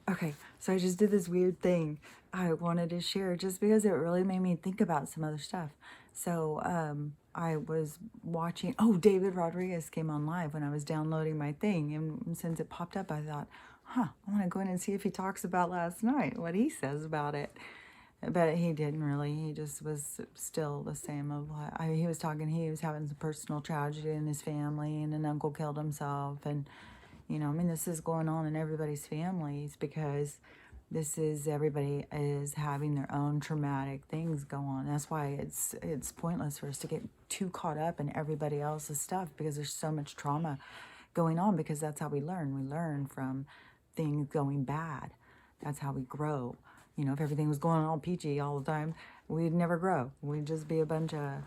Okay, so I just did this weird thing I wanted to share just because it really made me think about some other stuff. So, I was watching, oh, David Rodriguez came on live when I was downloading my thing. And since it popped up, I thought, huh, I want to go in and see if he talks about last night, what he says about it. But he didn't really. He just was still the same. He was talking, he was having some personal tragedy in his family, and an uncle killed himself. And I mean, this is going on in everybody's families because this is everybody is having their own traumatic things go on. That's why it's pointless for us to get too caught up in everybody else's stuff because there's so much trauma going on, because that's how we learn. We learn from things going bad. That's how we grow. If everything was going all peachy all the time, we'd never grow. We'd just be a bunch of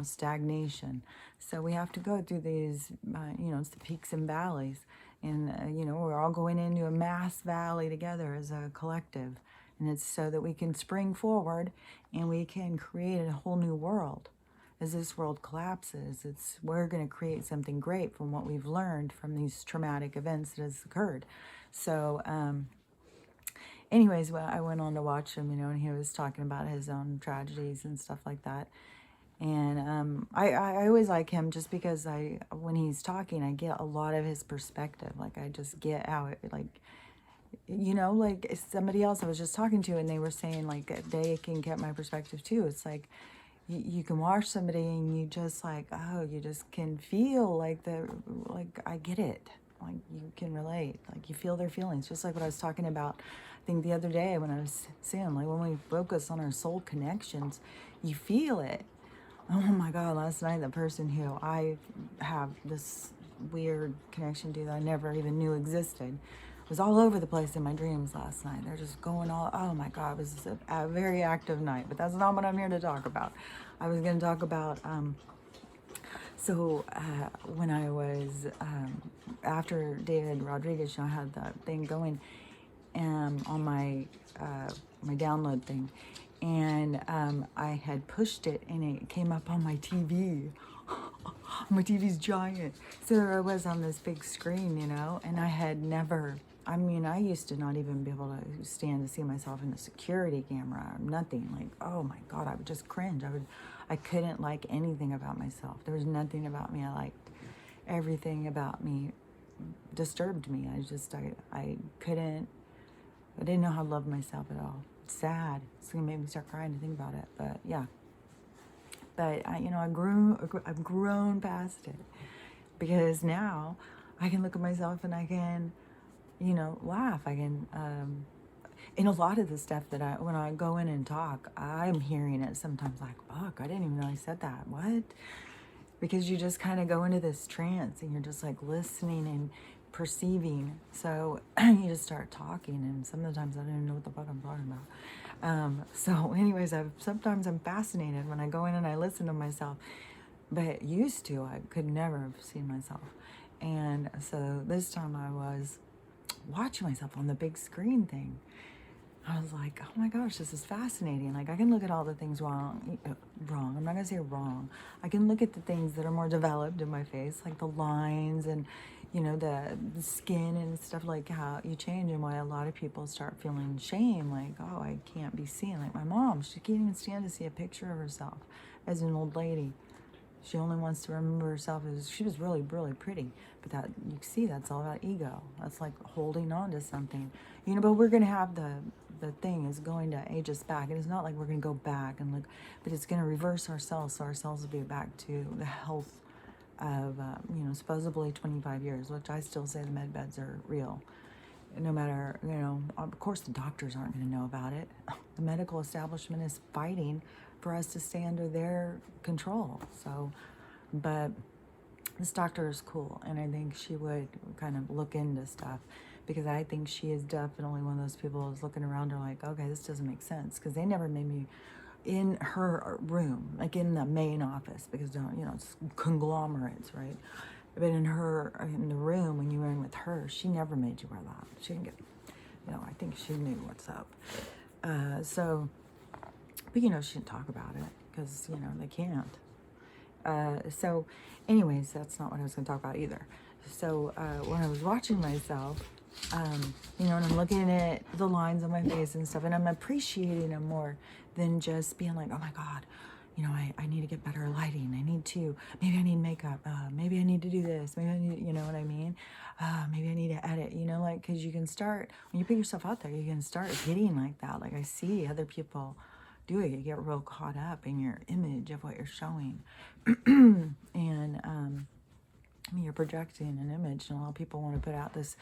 stagnation. So we have to go through these, it's the peaks and valleys. And, we're all going into a mass valley together as a collective. And it's so that we can spring forward and we can create a whole new world. As this world collapses, we're going to create something great from what we've learned from these traumatic events that has occurred. So, anyways, well, I went on to watch him, and he was talking about his own tragedies and stuff like that. And I always like him just because when he's talking, I get a lot of his perspective. Like, I just get how it, like, like somebody else I was just talking to, and they were saying, like, they can get my perspective too. It's like, you can watch somebody and you just like, oh, you just can feel like I get it. Like, you can relate. Like, you feel their feelings. Just like what I was talking about, I think the other day when I was saying, like, when we focus on our soul connections, you feel it. Oh my God, last night, the person who I have this weird connection to that I never even knew existed was all over the place in my dreams last night. They're just going all, oh my God, it was a very active night, but that's not what I'm here to talk about. I was going to talk about, when I was, after David Rodriguez, I had that thing going on my download thing, and I had pushed it and it came up on my TV. My TV's giant, so there I was on this big screen, and I had never, I mean, I used to not even be able to stand to see myself in a security camera or nothing. Like, oh my God, I would just cringe. I couldn't like anything about myself. There was nothing about me I liked. Everything about me disturbed me. I couldn't, I didn't know how to love myself at all. It's sad. It's gonna make me start crying to think about it. But yeah. But I've grown past it, because now I can look at myself and I can, laugh. I can, in a lot of the stuff that when I go in and talk, I'm hearing it sometimes like, fuck, I didn't even know I said that. What? Because you just kind of go into this trance and you're just like listening and perceiving. So you just start talking, and some of the times I don't even know what the fuck I'm talking about. So anyways, sometimes I'm fascinated when I go in and I listen to myself, but used to, I could never have seen myself. And so this time I was watching myself on the big screen thing. I was like, oh my gosh, this is fascinating. Like, I can look at all the things wrong. I'm not gonna say wrong. I can look at the things that are more developed in my face, like the lines and, the skin and stuff, like how you change, and why a lot of people start feeling shame. Like, oh, I can't be seen. Like my mom, she can't even stand to see a picture of herself as an old lady. She only wants to remember herself as she was really, really pretty. But that, you see, that's all about ego. That's like holding on to something. But we're going to have the thing is going to age us back. And it's not like we're going to go back and look, but it's going to reverse ourselves. So ourselves will be back to the health of, supposedly 25 years, which I still say the med beds are real. No matter, of course the doctors aren't going to know about it. The medical establishment is fighting for us to stay under their control. So, but this doctor is cool, and I think she would kind of look into stuff, because I think she is definitely one of those people who's looking around her like, okay, this doesn't make sense, because they never made me in her room, like in the main office, because it's conglomerates, right? But in the room when you were in with her, she never made you wear that. She didn't get, I think she knew what's up. But she didn't talk about it because, they can't. So anyways, that's not what I was going to talk about either. So when I was watching myself, you know, and I'm looking at the lines on my face and stuff, and I'm appreciating them more than just being like, oh my God, you know, I need to get better lighting. Maybe I need makeup. Maybe I need to do this. Maybe I need, you know what I mean? Maybe I need to edit, you know, like, because you can start, when you put yourself out there, you can start getting like that. Like I see other people do it. You get real caught up in your image of what you're showing. And, I mean, you're projecting an image, and a lot of people want to put out this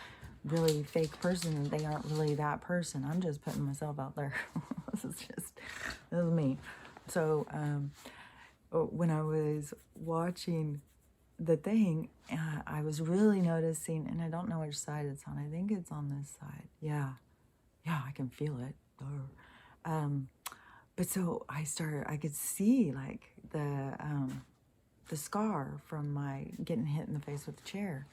really fake person, and they aren't really that person. I'm just putting myself out there. This is me. So, when I was watching the thing, I was really noticing, and I don't know which side it's on. I think it's on this side. Yeah, I can feel it. But so I could see like the scar from my getting hit in the face with the chair.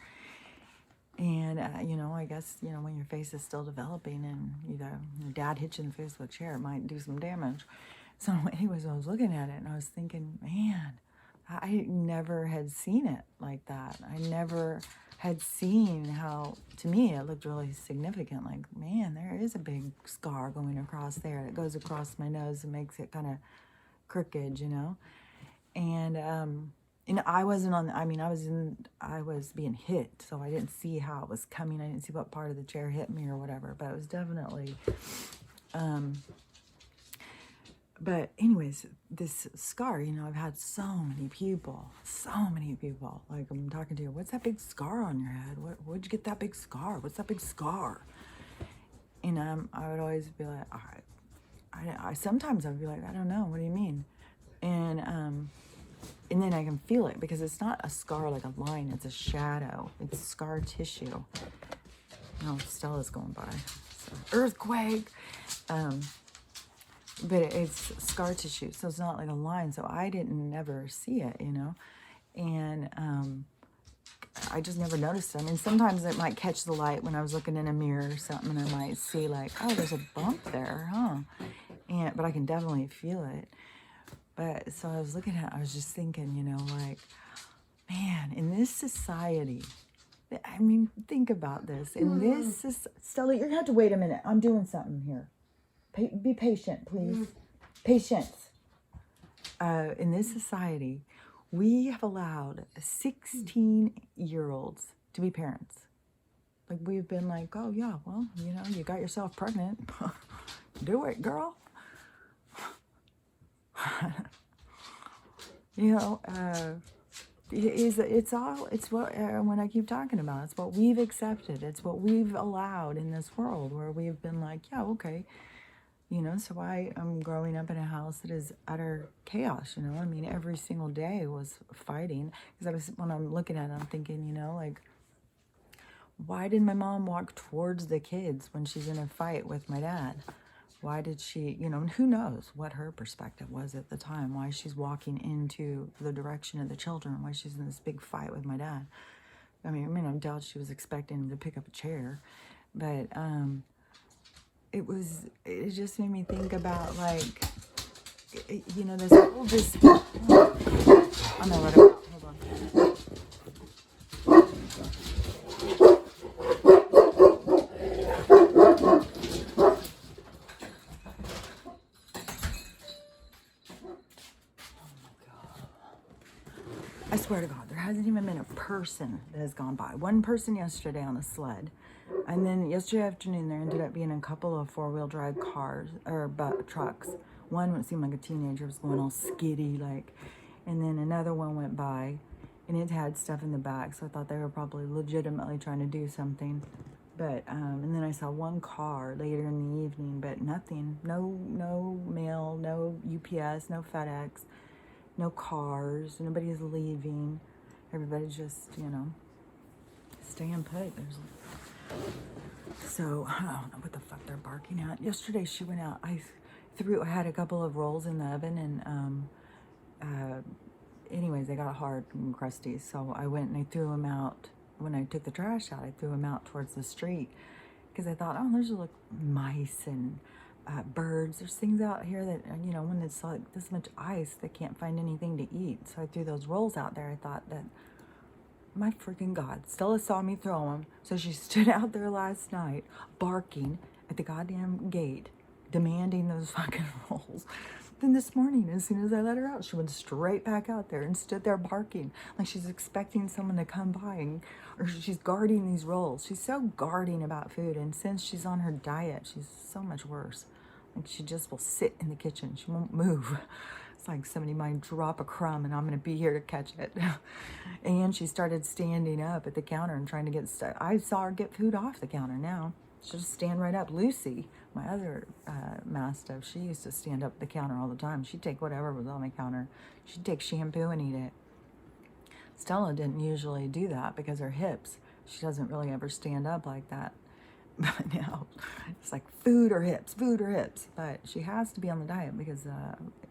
And, you know, I guess, you know, when your face is still developing and your dad hits you in the face with a chair, it might do some damage. So anyways, I was looking at it and I was thinking, man, I never had seen it like that. I never had seen how, to me, it looked really significant. Like, man, there is a big scar going across there. It goes across my nose and makes it kind of crooked, you know? And I wasn't on, I mean, I was being hit, so I didn't see how it was coming. I didn't see what part of the chair hit me or whatever, but it was definitely, but anyways, this scar, you know, I've had so many people, like I'm talking to you, what's that big scar on your head? Where'd you get that big scar? What's that big scar? And I would always be like, I sometimes I'd be like, I don't know, what do you mean? And then I can feel it, because it's not a scar like a line, it's a shadow. It's scar tissue. Oh, Stella's going by. So, earthquake. But it's scar tissue, so it's not like a line. So I didn't never see it, you know. And I just never noticed it. I mean, sometimes it might catch the light when I was looking in a mirror or something, and I might see like, oh, there's a bump there, huh? But I can definitely feel it. But so I was looking at it, I was just thinking, you know, like, man, in this society, I mean, think about this. In this, Stella, you're going to have to wait a minute. I'm doing something here. Be patient, please. Patience. In this society, we have allowed 16-year-olds to be parents. Like, we've been like, oh, yeah, well, you know, you got yourself pregnant. Do it, girl. You know, it's what, when I keep talking about, it's what we've accepted. It's what we've allowed in this world, where we've been like, yeah, okay. You know, so I am growing up in a house that is utter chaos, you know. I mean, every single day was fighting. Because when I'm looking at it, I'm thinking, you know, like, why did my mom walk towards the kids when she's in a fight with my dad? Why did she, you know, and who knows what her perspective was at the time, why she's walking into the direction of the children, why she's in this big fight with my dad. I mean, I doubt she was expecting him to pick up a chair, but it just made me think about, like, you know, this whole, I'm gonna let it go. Hold on. I swear to God, there hasn't even been a person that has gone by. One person yesterday on a sled. And then yesterday afternoon, there ended up being a couple of four-wheel drive cars, or trucks. One seemed like a teenager, was going all skiddy, like. And then another one went by, and it had stuff in the back, so I thought they were probably legitimately trying to do something. But, and then I saw one car later in the evening, but nothing. No mail, no UPS, no FedEx. No cars, nobody's leaving. Everybody's just, you know, staying put. So, I don't know what the fuck they're barking at. Yesterday she went out. I had a couple of rolls in the oven, and anyways, they got hard and crusty. So I went and I threw them out. When I took the trash out, I threw them out towards the street, because I thought, oh, there's like mice and birds. There's things out here that, you know, when it's like this much ice, they can't find anything to eat. So I threw those rolls out there. I thought that my freaking God, Stella saw me throw them, so she stood out there last night barking at the goddamn gate, demanding those fucking rolls. Then this morning, as soon as I let her out, she went straight back out there and stood there barking like she's expecting someone to come by, or she's guarding these rolls. She's so guarding about food, and since she's on her diet, she's so much worse. Like, she just will sit in the kitchen. She won't move. It's like somebody might drop a crumb and I'm going to be here to catch it. And she started standing up at the counter and trying to get stuff. I saw her get food off the counter now. She'll just stand right up. Lucy, my other Mastiff, she used to stand up at the counter all the time. She'd take whatever was on the counter. She'd take shampoo and eat it. Stella didn't usually do that because her hips, she doesn't really ever stand up like that. But now it's like food or hips, food or hips. But she has to be on the diet because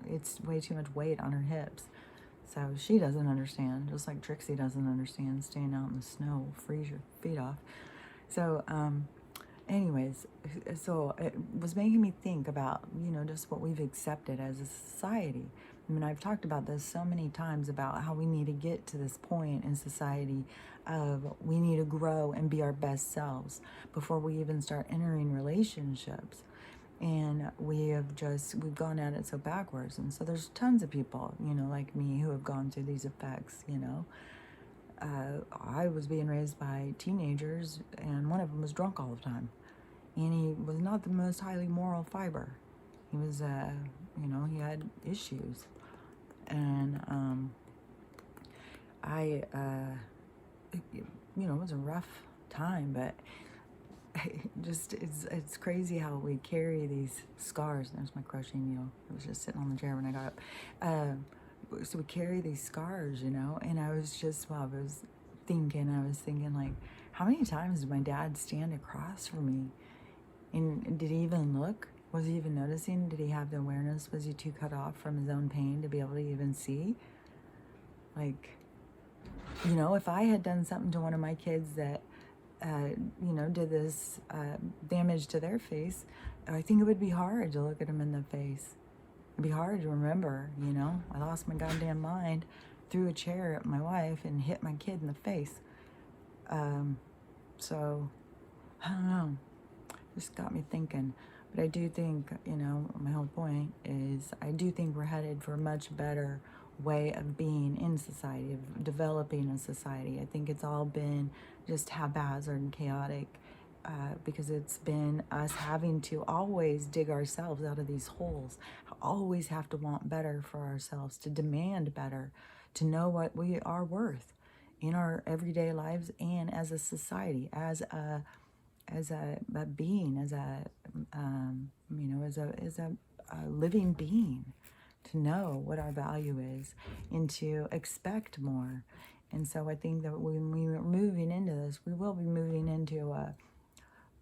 it's way too much weight on her hips. So she doesn't understand, just like Trixie doesn't understand staying out in the snow, freeze your feet off. So anyways, so it was making me think about, you know, just what we've accepted as a society. I mean, I've talked about this so many times about how we need to get to this point in society of we need to grow and be our best selves before we even start entering relationships. And we've gone at it so backwards. And so there's tons of people, you know, like me who have gone through these effects, you know. I was being raised by teenagers, and one of them was drunk all the time. And he was not the most highly moral fiber. He was, you know, he had issues. And you know, it was a rough time, but just it's crazy how we carry these scars. There's my crochet needle. It was just sitting on the chair when I got up. So we carry these scars, you know, and I was just, well, I was thinking like, how many times did my dad stand across from me? And did he even look? Was he even noticing? Did he have the awareness? Was he too cut off from his own pain to be able to even see? Like, you know, if I had done something to one of my kids that, you know, did this damage to their face, I think it would be hard to look at them in the face. It'd be hard to remember, you know. I lost my goddamn mind, threw a chair at my wife, and hit my kid in the face. So, I don't know. Just got me thinking. But I do think, you know, my whole point is I do think we're headed for a much better way of being in society, of developing a society. I think it's all been just haphazard and chaotic because it's been us having to always dig ourselves out of these holes, always have to want better for ourselves, to demand better, to know what we are worth in our everyday lives and as a society, as a being, as a you know, as a living being, to know what our value is and to expect more. And so I think that when we're moving into this, we will be moving into a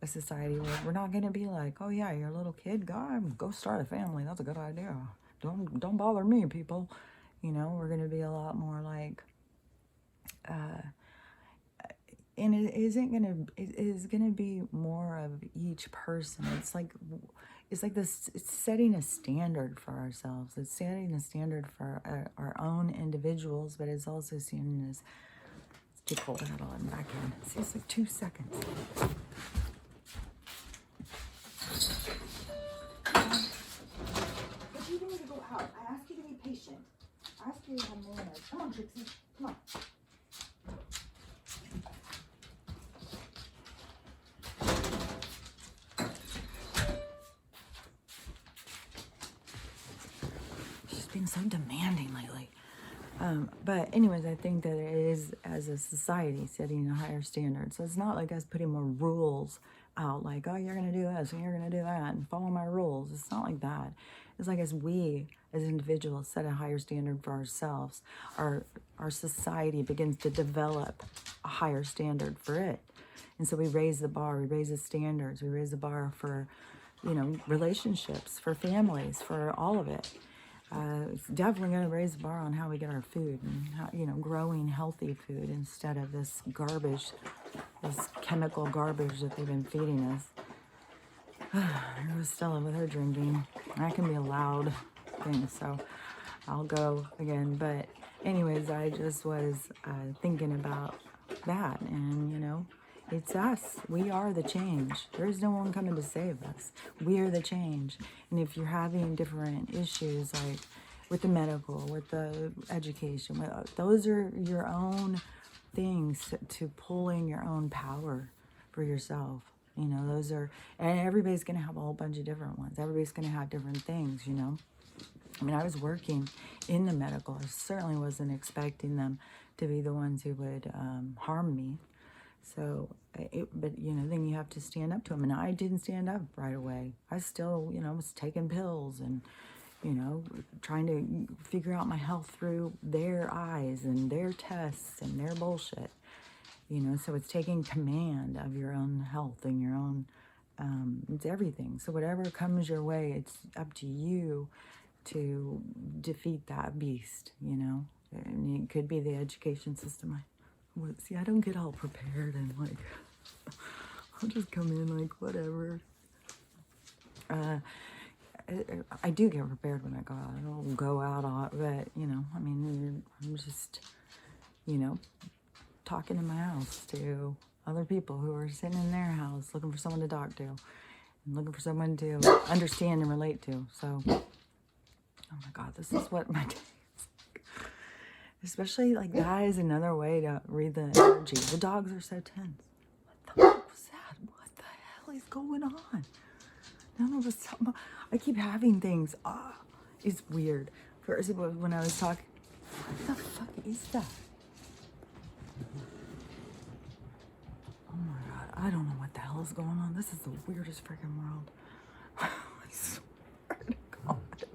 society where we're not going to be like, oh yeah, you're a little kid, go start a family. That's a good idea. Don't bother me, people. You know, we're going to be a lot more like, and it is gonna be more of each person. It's like this. It's setting a standard for ourselves. It's setting a standard for our own individuals, but it's also seen as, it's too cold. I gotta let him back in. See, it's like 2 seconds. But you need to go out. I ask you to be patient. I ask you to have manners. Come on, Trixie. Come on. Being so demanding lately. But anyways, I think that it is, as a society, setting a higher standard. So it's not like us putting more rules out, like, oh, you're going to do this and you're going to do that and follow my rules. It's not like that. It's like as we, as individuals, set a higher standard for ourselves, our society begins to develop a higher standard for it. And so we raise the bar, we raise the standards, we raise the bar for, you know, relationships, for families, for all of it. It's definitely going to raise the bar on how we get our food and how, you know, growing healthy food instead of this garbage, this chemical garbage that they've been feeding us. Here was Stella with her drinking. That can be a loud thing, so I'll go again. But anyways, I just was thinking about that. And, you know, it's us. We are the change. There's no one coming to save us. We are the change. And if you're having different issues, like with the medical, with the education, those are your own things to pull in your own power for yourself. You know, those are, and everybody's going to have a whole bunch of different ones. Everybody's going to have different things, you know. I mean, I was working in the medical. I certainly wasn't expecting them to be the ones who would harm me. So, but, you know, then you have to stand up to them. And I didn't stand up right away. I still, you know, was taking pills and, you know, trying to figure out my health through their eyes and their tests and their bullshit. You know, so it's taking command of your own health and your own, it's everything. So whatever comes your way, it's up to you to defeat that beast, you know. And it could be the education system. See, I don't get all prepared and like, I'll just come in like whatever. I do get prepared when I go out. I don't go out a lot, but, you know, I mean, I'm just, you know, talking in my house to other people who are sitting in their house looking for someone to talk to and looking for someone to understand and relate to. So, oh my God, this is what my day is like. Especially like that is another way to read the energy. The dogs are so tense. What the fuck was that? What the hell is going on? I don't know what's something. I keep having things. It's weird. First, when I was talking, what the fuck is that? Oh my God, I don't know what the hell is going on. This is the weirdest freaking world. I swear to God.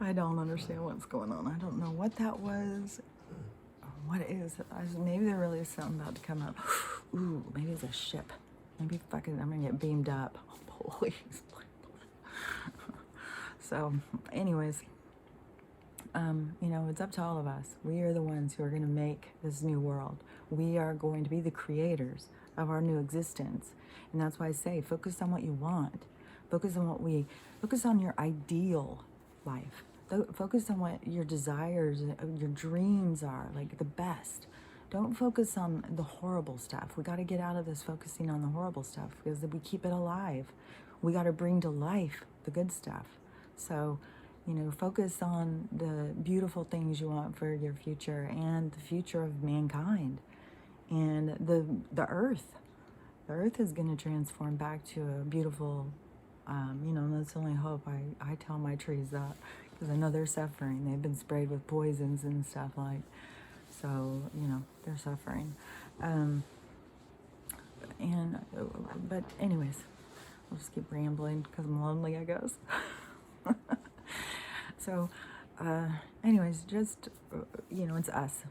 I don't understand what's going on. I don't know what that was. What it is. Maybe there really is something about to come up. Ooh, maybe it's a ship. Maybe fucking I'm gonna get beamed up. Oh, please. So, anyways, you know, it's up to all of us. We are the ones who are going to make this new world. We are going to be the creators of our new existence. And that's why I say, focus on what you want. Focus on your ideal life. Focus on what your desires, your dreams are, like the best. Don't focus on the horrible stuff. We got to get out of this focusing on the horrible stuff because we keep it alive. We got to bring to life the good stuff. So, you know, focus on the beautiful things you want for your future and the future of mankind and the earth. The earth is going to transform back to a beautiful, you know, that's the only hope. I tell my trees that because I know they're suffering. They've been sprayed with poisons and stuff like, so, you know, they're suffering. But anyways, I'll just keep rambling because I'm lonely, I guess. So, anyways, just, you know, it's us.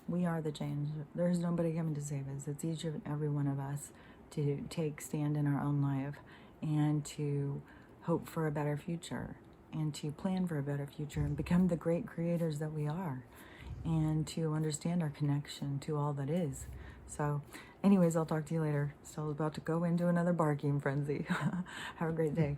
We are the change. There's nobody coming to save us. It's each and every one of us to take stand in our own life and to hope for a better future and to plan for a better future and become the great creators that we are and to understand our connection to all that is. So, anyways, I'll talk to you later. Still about to go into another barking frenzy. Have a great day.